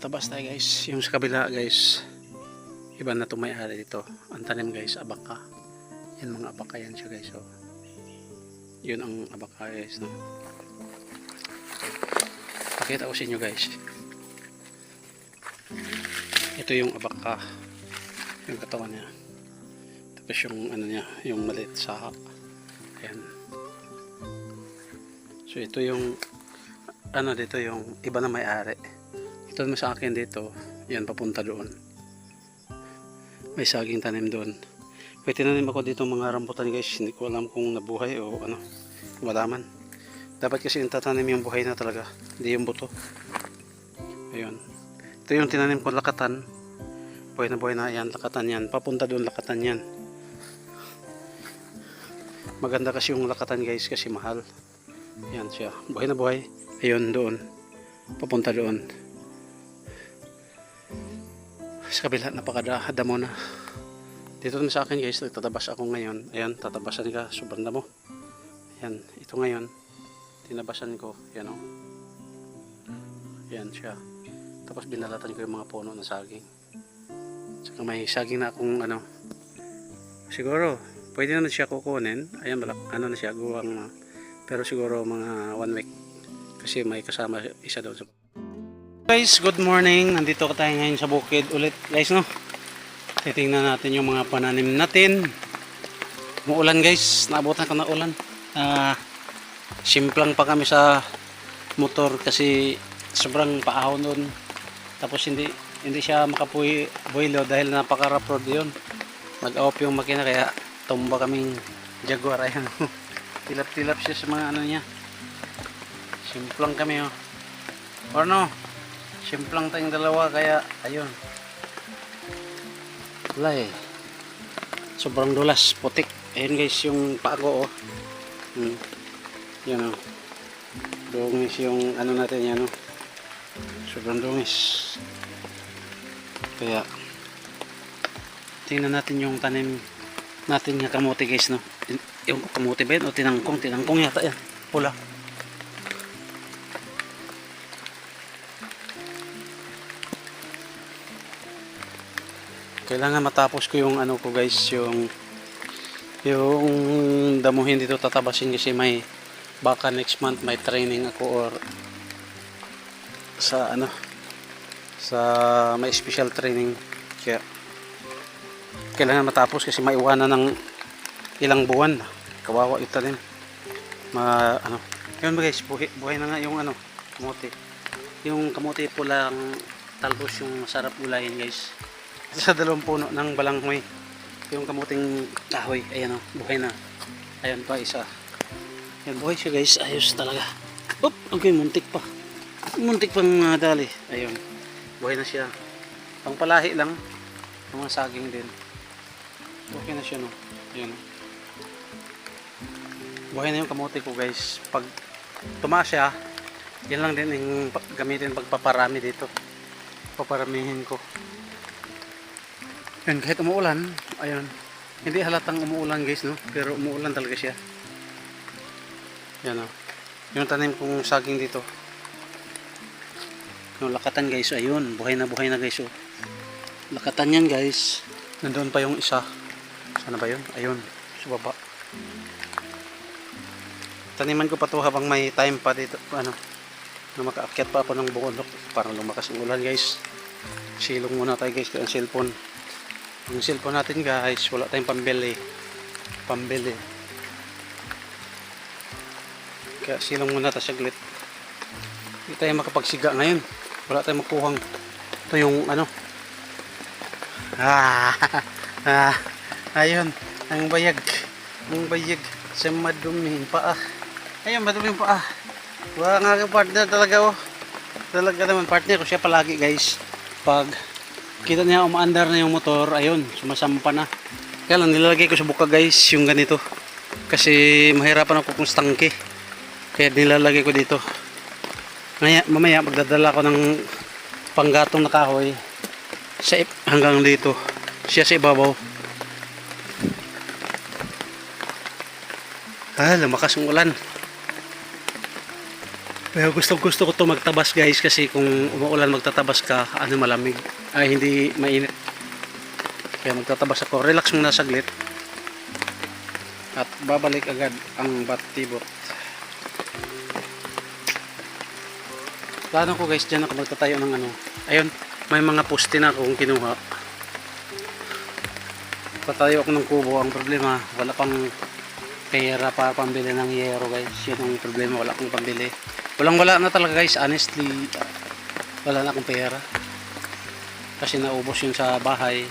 tatabas tayo guys. Yung sa kabila guys, iba na itong may-ari dito. Ang tanim guys, abaka. Yan mga abaka yan siya guys. So, yun ang abaka guys. No? Pakita ko sa inyo guys. Ito yung abaka. Yung katawan niya. Tapos yung ano niya, yung maliit sa ayan. So ito yung ano dito yung iba na may-ari. Ito mo sa akin dito, yan papunta doon. May saging tanim doon. May tinanim ako dito mga rambutan guys, hindi ko alam kung nabuhay o ano, malaman. Dapat kasi yung tatanim yung buhay na talaga, hindi yung buto. Ayun. Ito yung tinanim ko lakatan. Buhay na yan, lakatan yan. Papunta doon lakatan yan. Maganda kasi yung lakatan guys kasi mahal. Yan siya, buhay na buhay. Ayun doon, papunta doon. Sa kabila, napakadamo na. Dito naman sa akin guys, nagtatabas ako ngayon. Ayan, tatabasan ka, sobrang damo. Ayan, ito ngayon, tinabasan ko. Ayan o. Ayan siya. Tapos binalatan ko yung mga puno ng saging. Saka may saging na akong ano. Siguro, pwede naman siya kukunin. Ayan, ano na siya, guwang na. Pero siguro mga 1 week. Kasi may kasama isa doon sa guys, good morning. Nandito tayo ngayon sa bukid ulit guys, no? Titingnan natin yung mga pananim natin. Muulan guys, naabutan ko na ulan. Simplang pa kami sa motor kasi sobrang paahon nun. Tapos hindi siya makabuhilo dahil napaka-rough road yun. Nag-off yung makina kaya tumba kaming Jaguar. Ayan. Tilap-tilap siya sa mga ano niya. Simplang kami oh. Or no? Simplang tayong dalawa kaya ayun. Wala eh. Sobrang dulas, putik. Ayun guys yung paa ko oh. Yan oh. Dungis yung ano natin yan oh. Sobrang dungis. Kaya tingnan natin yung tanim natin nga kamote guys no. Yung kamote ba yun o tinangkong yata yan. Pula. Kailangan matapos ko yung ano ko guys, yung damuhin dito tatabasin kasi may baka next month may training ako or sa ano sa may special training kaya kailangan matapos kasi maiwanan ng ilang buwan. Kawawa itanim. Ano. Yun guys, buhay na nga yung ano, kamote. Yung kamote pulang talbos yung masarap gulayin guys. Sa dalawang puno ng balanghoy yung kamuting kahoy, ayan o, buhay na. Ayan pa isa, ayan buhay siya guys, ayos talaga. Oop, okay, muntik pang dali. Ayun, buhay na siya, pang palahi lang mga saging din, okay na siya no. Ayan, buhay na yung kamote ko guys. Pag tumaas siya, yan lang din yung gamitin pagpaparami dito, paparamihin ko. Yan, kahit umuulan, ayun, hindi halatang umuulan guys no, pero umuulan talaga siya. Yan o, yung tanim kong saging dito, yung lakatan guys, ayun, buhay na guys o. Lakatan yan guys, nandoon pa yung isa, sana ba yun? Ayun, sa baba. Taniman ko pa to habang may time pa dito, ano, na makaakyat pa ako ng bundok, parang lumakas ang ulan guys. Silong muna tayo guys, ang cellphone. Yung cellphone natin guys, wala tayong pambili. Kaya silong muna tayo saglit. Hindi tayo makapagsiga ngayon. Wala tayong makuhang. Ito yung ano. Ayun. Ang bayag sa maduming paa. Ayun, maduming paa. Wala nga partner talaga oh. Talaga naman partner ko siya palagi guys. Pag kita niya umaandar na yung motor, ayun, sumasampa na. Kaya lang nilalagay ko sa buka guys yung ganito. Kasi mahirapan ako kung stangke. Kaya nilalagay ko dito. Mamaya magdadala ko ng panggatong na kahoy sa hanggang dito. Siya sa ibabaw. Lumakas ang ulan. Pero gusto ko to magtabas guys, kasi kung umuulan magtatabas ka, ano, malamig. Ay, hindi mainit. Kaya magtatabas ako. Relax muna saglit. At babalik agad ang batibot. Plano ko guys, dyan ako magtatayo ng ano. Ayun, may mga poste na akong kinuha. Patayo ako ng kubo. Ang problema, wala pang pera para pambili ng yero guys. Yun ang problema, wala akong pambili. Wala na talaga guys, honestly. Wala na akong pera. Kasi naubos yun sa bahay.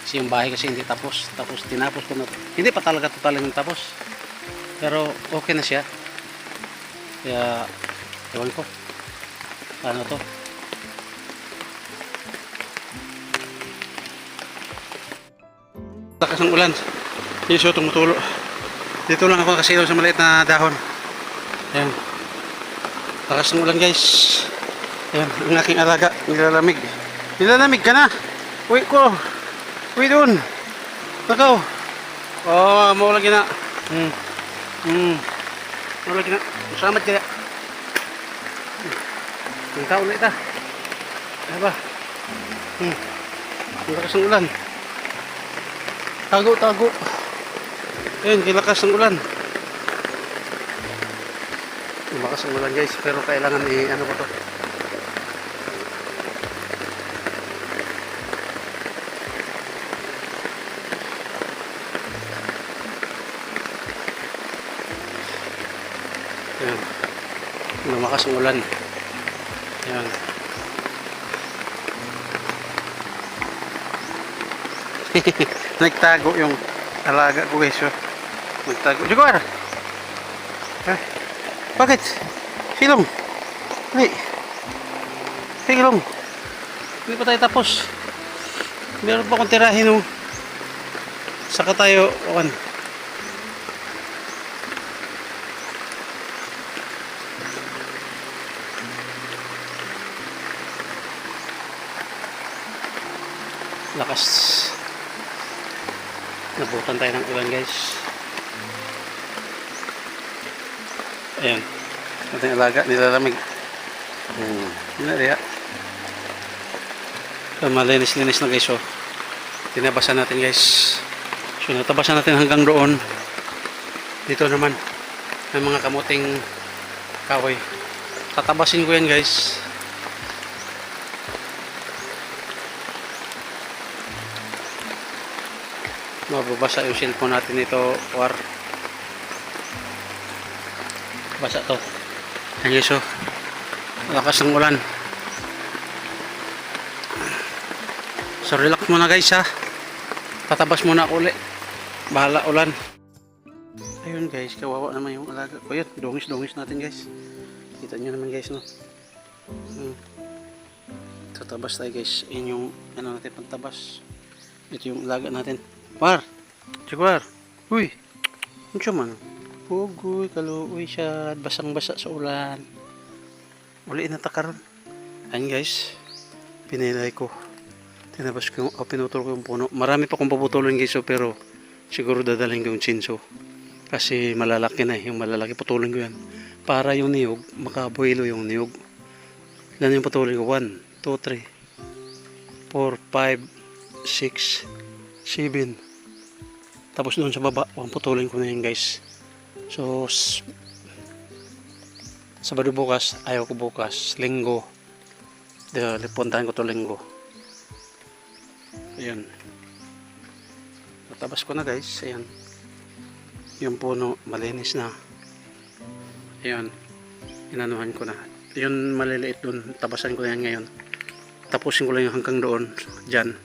Kasi yung bahay kasi hindi tapos. Tapos tinapos ko na. Hindi pa talaga totaling tapos. Pero okay na siya. Kaya, ewan ko. Paano to? Lakas ng ulan. Iso tumutulo. Dito lang ako kasi sa maliit na dahon. Ayan. Lakas ng ulan guys. Ayan, ang aking alaga. Nilalamig. Nilalamig ka na. Uy ko. Uy doon. Nakaw. Oh, maulagi na. Maulagi na. Salamat kaya. Ang tao ulit ah. Ano ba? Ang lakas ng ulan. Tago. Ayan, kilakas ng ulan. Malakas ang ulan guys, pero kailangan ano ko to. Ayan. Lumakas ang ulan. Ayan. Nagtago yung alaga ko guys. Nagtago. Jaguar! Bakit? Silong. Hindi. Silong. Hindi pa tayo tapos. Meron pa akong tirahin oh. Saka tayo awan. Lakas. Nabutan tayo ng ulan guys. Ayan. Ating alaga, nilalamig. Hindi so, malinis-linis na guys. So, tinabasan natin guys. So, natabasan natin hanggang doon. Dito naman, may mga kamuting kahoy. Tatabasin ko yan guys. Mababasa yung cellphone natin ito. Or basa to. Ayan guys, so lakas ng ulan. So relax muna guys ha. Tatabas muna ako ulit. Bahala ulan. Ayun guys, kawawa naman yung alaga ko. Ayan, dungis natin guys. Kita nyo naman guys no. Tatabas tayo guys. Ayan yung ano natin pagtabas. Ito yung alaga natin. War! Jaguar! Uy! Ano siya man? Pugoy, kaluoy siya, basang-basa sa ulan. Uli na takaron. Ayan guys, pinilay ko. Tinabas ko, pinutol ko yung puno. Marami pa kong paputulin guys, so, pero siguro dadalhin ko yung chinso. Kasi malalaki na yung malalaki, putulin ko yan. Para yung niyog, makabuelo yung niyog. Yan yung putulin ko, 1, 2, 3, 4, 5, 6, 7. Tapos doon sa baba, putulin ko na yan guys. So, Sabado bukas, ayaw ko bukas, linggo. Puntahan ko to linggo. Ayan. Natabas ko na guys, ayan. Yung puno, malinis na. Ayan. Inanuhan ko na. Yun maliliit doon, tabasan ko na yan ngayon. Tapusin ko lang yung hanggang doon, dyan.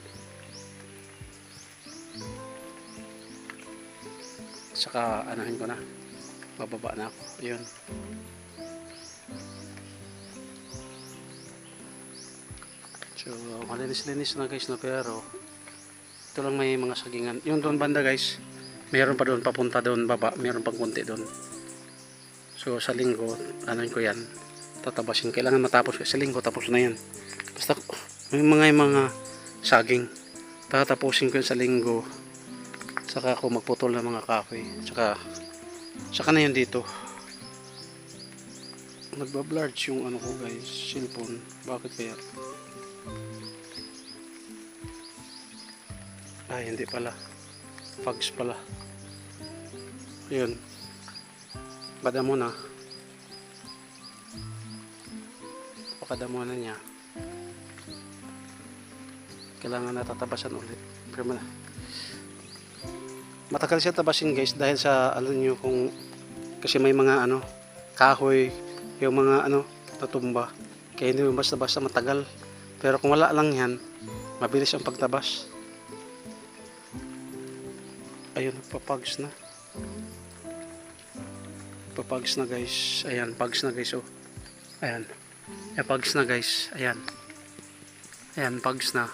Saka anahin ko na. Bababa na ako. Ayun. So, malinis-linis na guys na, pero ito lang may mga sagingan. Yung doon banda guys, mayroon pa doon papunta doon baba, mayroon pang konti doon. So sa linggo, anahin ko yan. Tatabasin. Kailangan matapos sa linggo, tapos na yan. Basta may mga saging. Tatapusin ko yan sa linggo. Saka ako magputol ng mga kahoy. Saka na yun dito. Nagbablurge yung ano ko guys, cellphone. Bakit kaya? Ay, hindi pala. Fogs pala. Yun. Bada mo na. Pakadamo na niya. Kailangan natatabasan ulit. Pero matagal siya tabasin guys dahil sa alam nyo kung kasi may mga ano kahoy yung mga ano natumba kaya hindi mo basta matagal pero kung wala lang yan mabilis ang pagtabas. Ayun papags na guys, ayan pags na guys, oh ayan pags na guys, ayan pags na.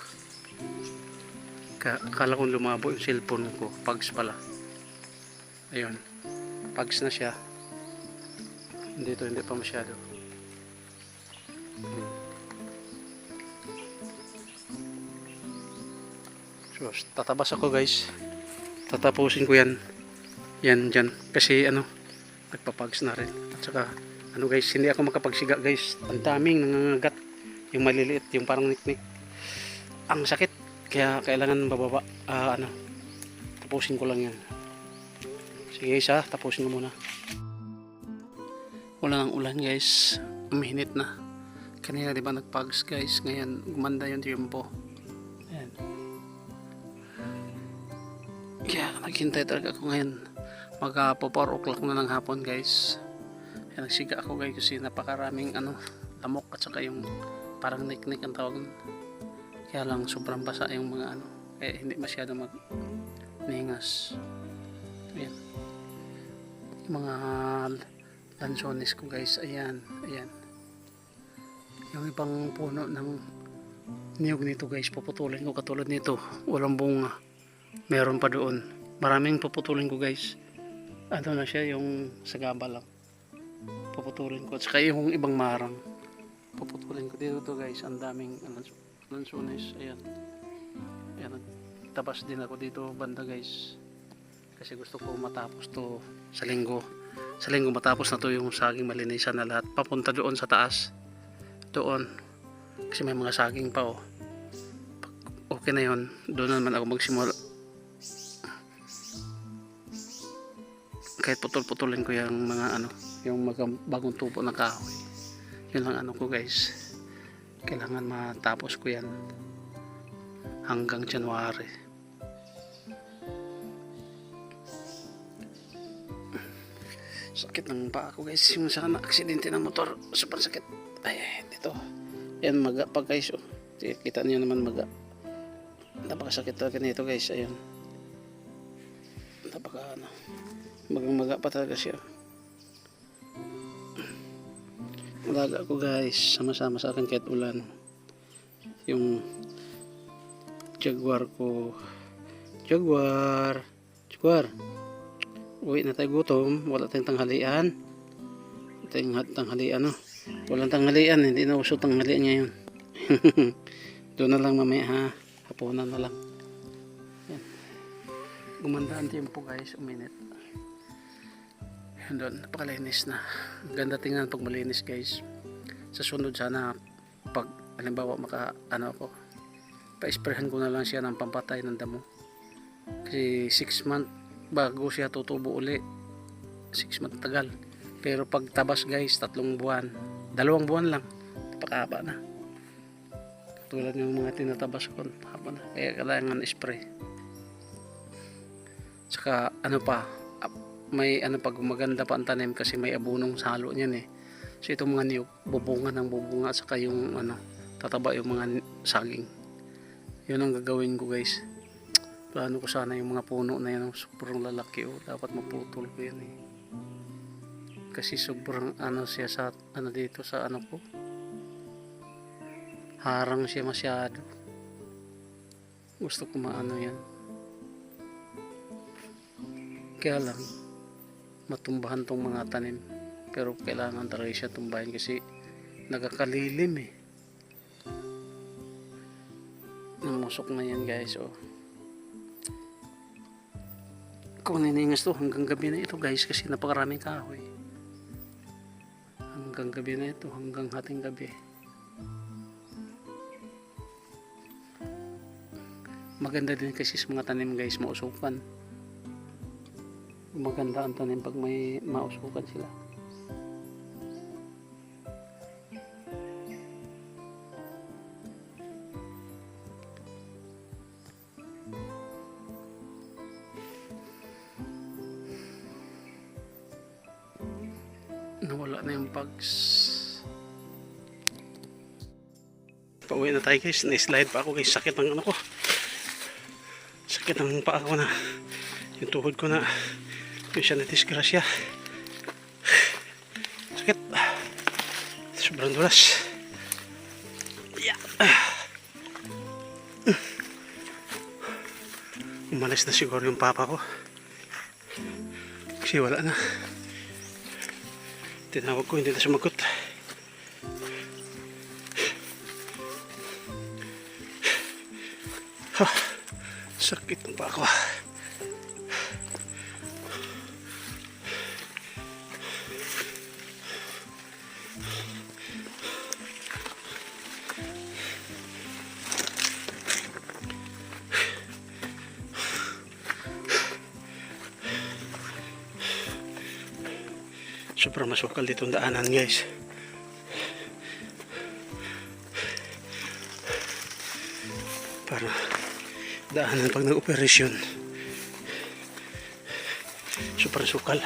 Akala kong lumabo yung cellphone ko, pags pala. Ayun, pags na siya. Hindi pa masyado. So, tatabas ako guys. Tatapusin ko yan. Yan dyan. Kasi ano, nagpapags na rin. At saka, ano guys, hindi ako makapagsiga guys. Ang daming nangangagat. Yung maliliit, yung parang niknik. Ang sakit. Kaya kailangan bababa, tapusin ko lang yan. Sige guys tapusin ko muna. Wala ng ulan guys, umihinit na. Kanina diba nagpags guys, ngayon gumanda yung tiempo. Ayan. Kaya naghintay talaga ako ngayon. Mag 4 o'clock na ng hapon guys. Kaya nagsiga ako guys kasi napakaraming lamok at saka yung parang niknik ang tawag. Kaya lang sobrang basa yung mga kaya hindi masyado magningas. Ayan. Yung mga lansones ko guys, ayan. Yung ibang puno ng niyog nito guys, puputulin ko katulad nito. Walang bunga. Meron pa doon. Maraming puputulin ko guys. Ano na siya, yung sagaba lang. Puputulin ko. At saka yung ibang marang. Puputulin ko dito guys. Ang daming lansones, ayan, tabas din ako dito banda guys kasi gusto ko matapos to sa linggo matapos na to yung saging malinisan na lahat papunta doon sa taas doon kasi may mga saging pa pag okay na yun doon naman ako magsimula kahit putol-putulin ko yung mga yung bagong tubo na kahoy yun lang ko guys. Kailangan matapos ko yan hanggang January. Sakit ng paa ko guys, yung sa aksidente ng motor, super sakit. Ay, dito. Yan maga pa guys. Kita niyo naman maga. Napakasakit talaga nito guys, ayun. Maga pa talaga siya. Alaga ko guys, sama-sama sa akin kahit ulan. Yung Jaguar ko. Jaguar. Uwi na tayo gutom. Wala tayong tanghalian. Walang tanghalian. Hindi na uso tanghalian ngayon. Doon na lang mamaya ha. Hapunan na lang. Yan. Gumanda ang tempo guys. Uminit. Doon, napakalinis na. Ganda tingnan pag malinis guys. Sa sunod sana pag halimbawa ako pa-sprayhan ko na lang siya ng pampatay ng damo kasi 6 months bago siya tutubo uli. 6 months tagal pero pag tabas guys 3 buwan 2 buwan lang napakahaba na tulad yung mga tinatabas ko haba na kaya kailangan spray saka may pag maganda pa ang tanim kasi may abunong salo niyan so itong mga niyog bubunga saka yung tataba yung mga saging yun ang gagawin ko guys. Plano ko sana yung mga puno na yan sobrang lalaki dapat maputol ko yan kasi sobrang siya sa dito sa ko harang siya masyado gusto ko yan kaya lang matumbahan tong mga tanim pero kailangan talaga siya tumbahin kasi nagkakalilim namusok na yan guys kung niningas to hanggang gabi na ito guys kasi napakaraming kahoy hanggang gabi na ito, hanggang hating gabi. Maganda din kasi sa mga tanim guys, mausukan. Maganda ang tanim pag may mausukan sila. Nawala na yung bugs. Pauwi na tayo guys. Na-slide pa ako guys. Sakit ng ano ko. Sakit ng paa ko na. Yung tuhod ko na. Yung siya na disgrasya. Sakit. Sobrang dulas. Yeah. Umalis na siguro yung papa ko. Kasi wala na. Tinawag ko, hindi na sumagot. Sakit ng pa ako. Sobrang masukal dito ang daanan guys. Para daanan pag nag-operasyon. Sobrang sukal.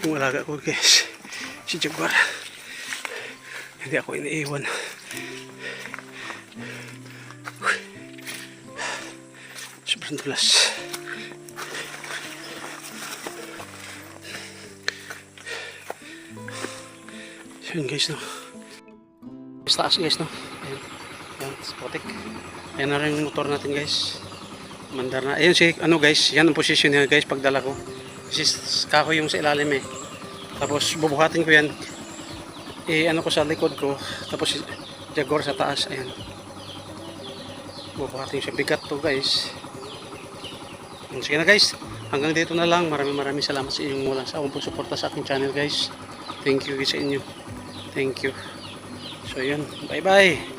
Yung alaga ko guys, si Jaguar. Hindi ako iniiwan. Sobrang tulas. Ayan guys, no. Taas guys, no. Ayan. Ayan, spotik. Ayan na rin yung motor natin guys. Mandar na. Ayan si, ano guys, yan ang posisyon niya guys pagdala ko. Kasi kahoy yung sa ilalim eh. Tapos bubuhatin ko yan. Ano ko sa likod ko. Tapos Jaguar sa taas. Ayan. Bubuhatin siya. Bigat to guys. Ayan, sige na guys. Hanggang dito na lang. Maraming salamat sa inyong walang sawang suporta sa aking channel guys. Thank you sa inyo. Thank you. So yun, bye bye.